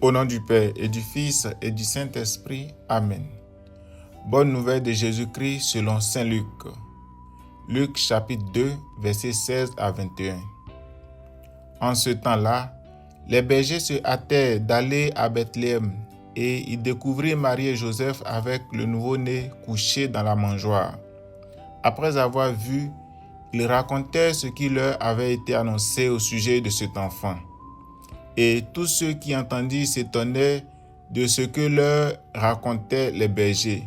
Au nom du Père et du Fils et du Saint-Esprit. Amen. Bonne nouvelle de Jésus-Christ selon Saint Luc. Luc chapitre 2, versets 16 à 21. En ce temps-là, les bergers se hâtèrent d'aller à Bethléem et ils découvrirent Marie et Joseph avec le nouveau-né couché dans la mangeoire. Après avoir vu, ils racontèrent ce qui leur avait été annoncé au sujet de cet enfant. Et tous ceux qui entendirent s'étonnaient de ce que leur racontaient les bergers.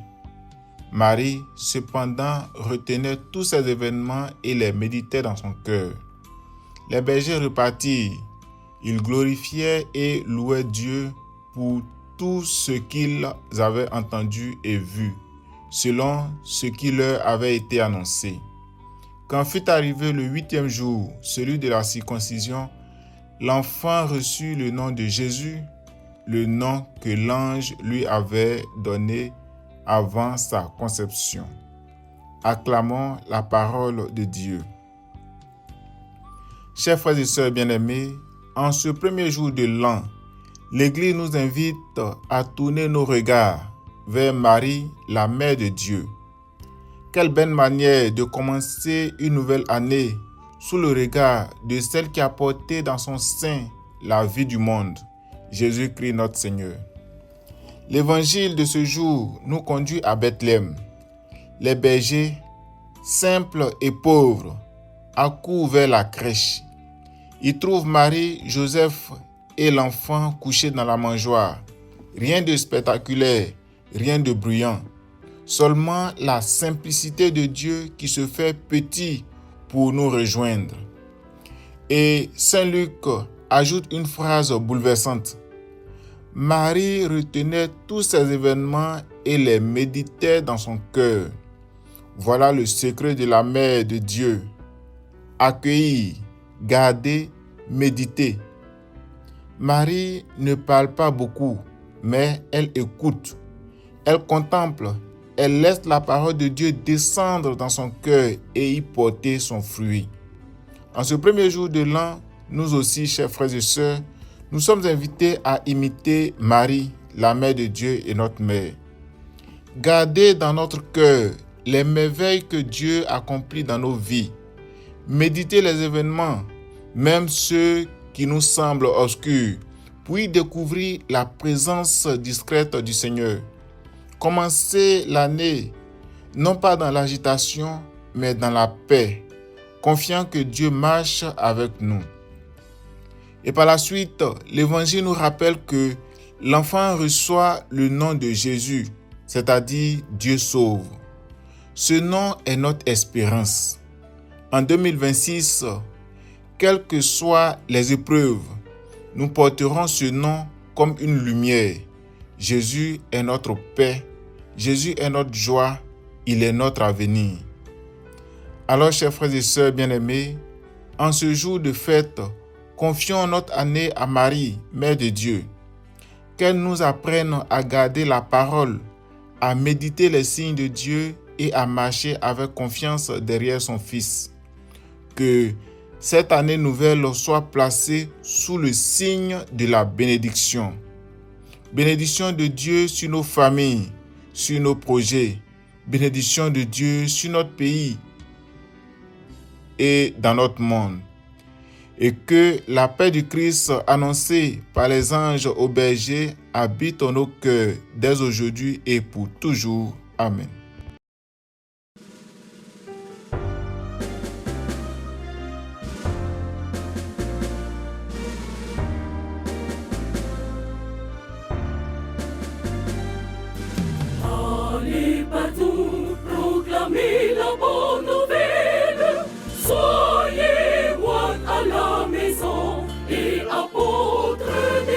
Marie, cependant, retenait tous ces événements et les méditait dans son cœur. Les bergers repartirent. Ils glorifiaient et louaient Dieu pour tout ce qu'ils avaient entendu et vu, selon ce qui leur avait été annoncé. Quand fut arrivé le 8e jour, celui de la circoncision, l'enfant reçut le nom de Jésus, le nom que l'ange lui avait donné avant sa conception. Acclamons la parole de Dieu. Chers frères et sœurs bien-aimés, en ce premier jour de l'an, l'Église nous invite à tourner nos regards vers Marie, la Mère de Dieu. Quelle belle manière de commencer une nouvelle année sous le regard de celle qui a porté dans son sein la vie du monde, Jésus-Christ notre Seigneur. L'évangile de ce jour nous conduit à Bethléem. Les bergers, simples et pauvres, accourent vers la crèche. Ils trouvent Marie, Joseph et l'enfant couchés dans la mangeoire. Rien de spectaculaire, rien de bruyant. Seulement la simplicité de Dieu qui se fait petit pour nous rejoindre. Et Saint Luc ajoute une phrase bouleversante. Marie retenait tous ces événements et les méditait dans son cœur. Voilà le secret de la Mère de Dieu. Accueillir, garder, méditer. Marie ne parle pas beaucoup, mais elle écoute. Elle contemple. Elle laisse la parole de Dieu descendre dans son cœur et y porter son fruit. En ce premier jour de l'an, nous aussi, chers frères et sœurs, nous sommes invités à imiter Marie, la Mère de Dieu et notre Mère. Garder dans notre cœur les merveilles que Dieu accomplit dans nos vies. Méditer les événements, même ceux qui nous semblent obscurs, puis découvrir la présence discrète du Seigneur. Commencer l'année, non pas dans l'agitation, mais dans la paix, confiant que Dieu marche avec nous. Et par la suite, l'Évangile nous rappelle que l'enfant reçoit le nom de Jésus, c'est-à-dire Dieu sauve. Ce nom est notre espérance. En 2026, quelles que soient les épreuves, nous porterons ce nom comme une lumière. Jésus est notre paix, Jésus est notre joie, il est notre avenir. Alors, chers frères et sœurs bien-aimés, en ce jour de fête, confions notre année à Marie, Mère de Dieu. Qu'elle nous apprenne à garder la parole, à méditer les signes de Dieu et à marcher avec confiance derrière son Fils. Que cette année nouvelle soit placée sous le signe de la bénédiction. Bénédiction de Dieu sur nos familles, sur nos projets. Bénédiction de Dieu sur notre pays et dans notre monde. Et que la paix du Christ annoncée par les anges aux bergers habite en nos cœurs dès aujourd'hui et pour toujours. Amen. Allez partout.